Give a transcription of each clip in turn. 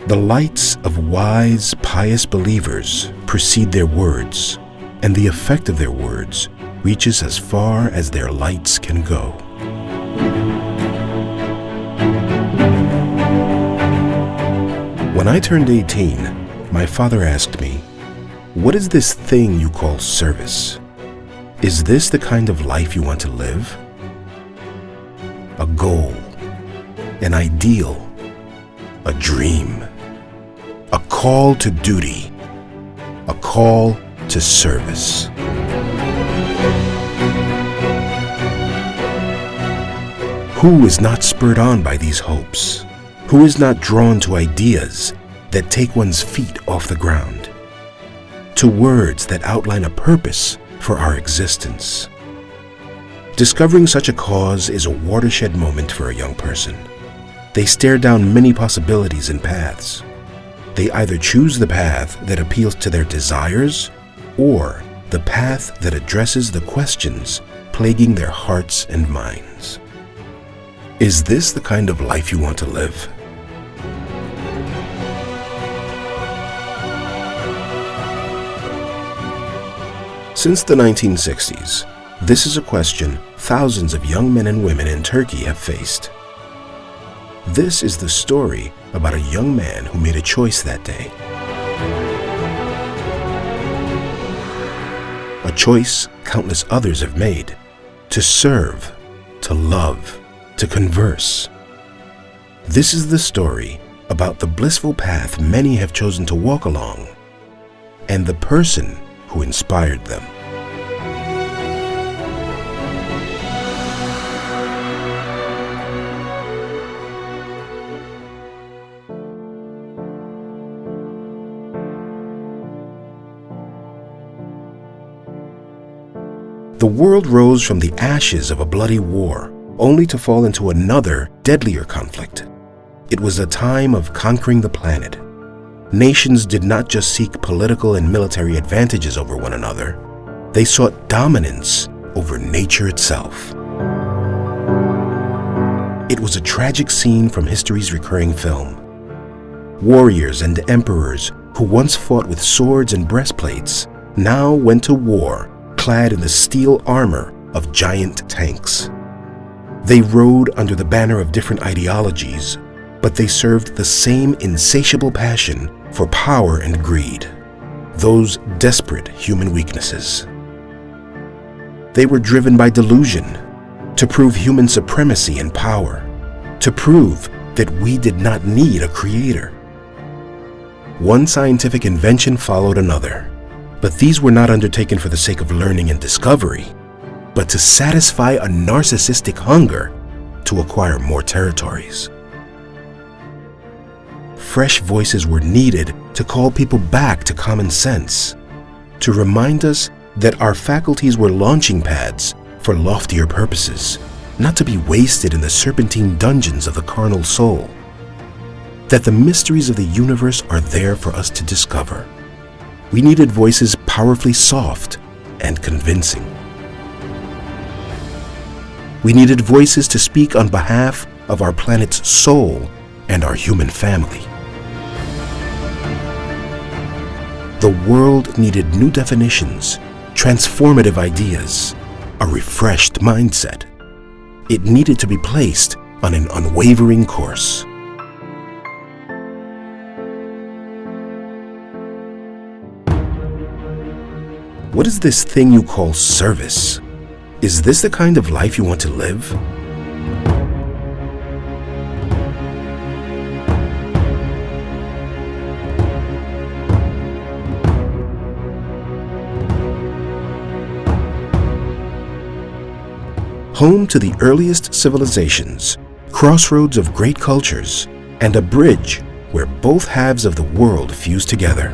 The lights of wise, pious believers precede their words, and the effect of their words reaches as far as their lights can go. When I turned 18, my father asked me, "What is this thing you call service? Is this the kind of life you want to live?" A goal, an ideal, a dream, a call to duty, a call to service. Who is not spurred on by these hopes? Who is not drawn to ideas that take one's feet off the ground? To words that outline a purpose for our existence? Discovering such a cause is a watershed moment for a young person. They stare down many possibilities and paths. They either choose the path that appeals to their desires or the path that addresses the questions plaguing their hearts and minds. Is this the kind of life you want to live? Since the 1960s, this is a question thousands of young men and women in Turkey have faced. This is the story about a young man who made a choice that day. A choice countless others have made: to serve, to love, to converse. This is the story about the blissful path many have chosen to walk along, and the person who inspired them. The world rose from the ashes of a bloody war, only to fall into another, deadlier conflict. It was a time of conquering the planet. Nations did not just seek political and military advantages over one another. They sought dominance over nature itself. It was a tragic scene from history's recurring film. Warriors and emperors who once fought with swords and breastplates now went to war clad in the steel armor of giant tanks. They rode under the banner of different ideologies, but they served the same insatiable passion for power and greed, those desperate human weaknesses. They were driven by delusion, to prove human supremacy and power, to prove that we did not need a creator. One scientific invention followed another, but these were not undertaken for the sake of learning and discovery, but to satisfy a narcissistic hunger to acquire more territories. Fresh voices were needed to call people back to common sense, to remind us that our faculties were launching pads for loftier purposes, not to be wasted in the serpentine dungeons of the carnal soul, that the mysteries of the universe are there for us to discover. We needed voices powerfully soft and convincing. We needed voices to speak on behalf of our planet's soul and our human family. The world needed new definitions, transformative ideas, a refreshed mindset. It needed to be placed on an unwavering course. What is this thing you call service? Is this the kind of life you want to live? Home to the earliest civilizations, crossroads of great cultures, and a bridge where both halves of the world fuse together.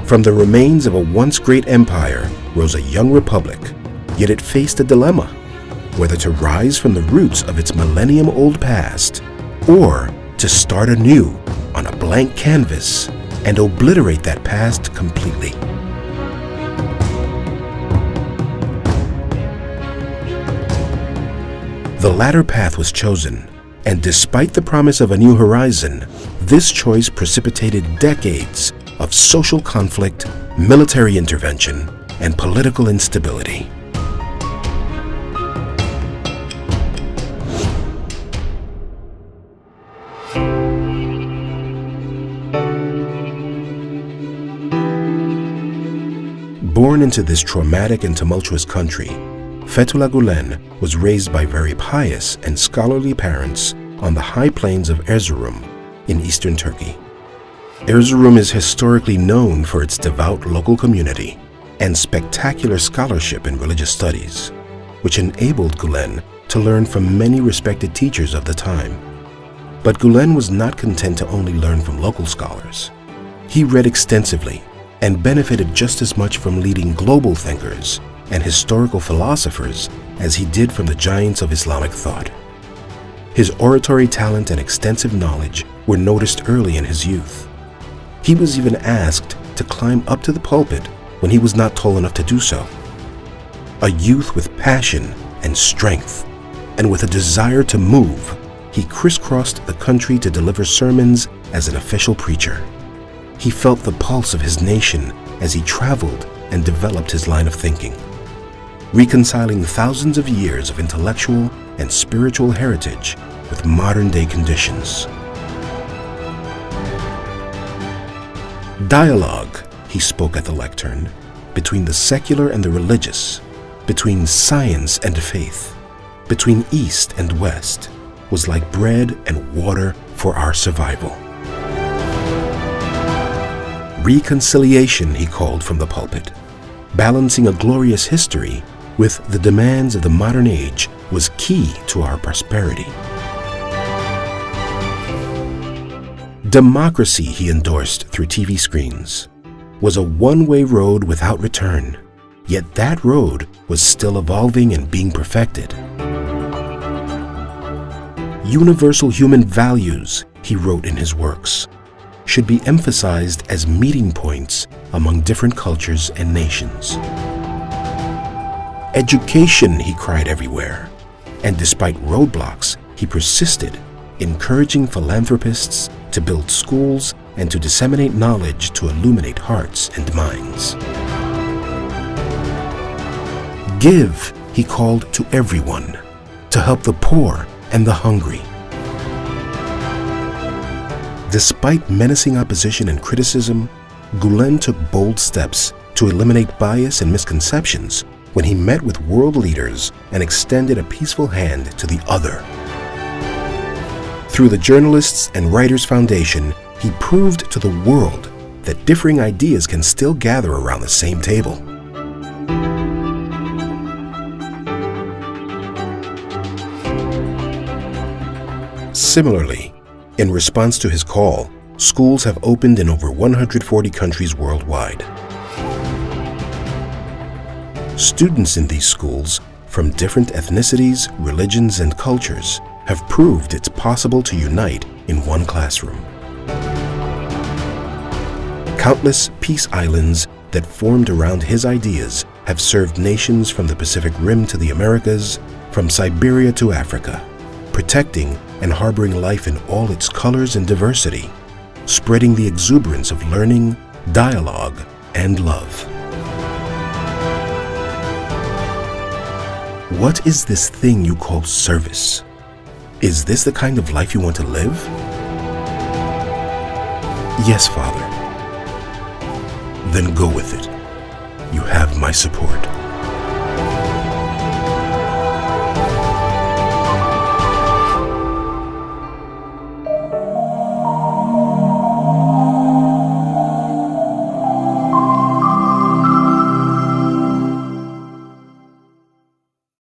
From the remains of a once great empire rose a young republic, yet it faced a dilemma, whether to rise from the roots of its millennium-old past or to start anew on a blank canvas and obliterate that past completely. The latter path was chosen, And despite the promise of a new horizon, this choice precipitated decades of social conflict, military intervention, and political instability. Born into this traumatic and tumultuous country, Fethullah Gulen was raised by very pious and scholarly parents on the high plains of Erzurum in eastern Turkey. Erzurum is historically known for its devout local community and spectacular scholarship in religious studies, which enabled Gulen to learn from many respected teachers of the time. But Gulen was not content to only learn from local scholars. He read extensively and benefited just as much from leading global thinkers and historical philosophers as he did from the giants of Islamic thought. His oratory talent and extensive knowledge were noticed early in his youth. He was even asked to climb up to the pulpit when he was not tall enough to do so. A youth with passion and strength, and with a desire to move, he crisscrossed the country to deliver sermons as an official preacher. He felt the pulse of his nation as he traveled and developed his line of thinking, reconciling thousands of years of intellectual and spiritual heritage with modern-day conditions. Dialogue, he spoke at the lectern, between the secular and the religious, between science and faith, between East and West, was like bread and water for our survival. Reconciliation, he called from the pulpit. Balancing a glorious history with the demands of the modern age was key to our prosperity. Democracy, he endorsed through TV screens, was a one-way road without return, yet that road was still evolving and being perfected. Universal human values, he wrote in his works, should be emphasized as meeting points among different cultures and nations. Education, he cried everywhere, and despite roadblocks, he persisted, encouraging philanthropists to build schools and to disseminate knowledge to illuminate hearts and minds. Give, he called to everyone, to help the poor and the hungry. Despite menacing opposition and criticism, Gulen took bold steps to eliminate bias and misconceptions when he met with world leaders and extended a peaceful hand to the other. Through the Journalists and Writers Foundation, he proved to the world that differing ideas can still gather around the same table. Similarly, in response to his call, schools have opened in over 140 countries worldwide. Students in these schools from different ethnicities, religions, and cultures have proved it's possible to unite in one classroom. Countless peace islands that formed around his ideas have served nations from the Pacific Rim to the Americas, from Siberia to Africa, protecting and harboring life in all its colors and diversity, spreading the exuberance of learning, dialogue, and love. What is this thing you call service? Is this the kind of life you want to live? Yes, Father. Then go with it. You have my support.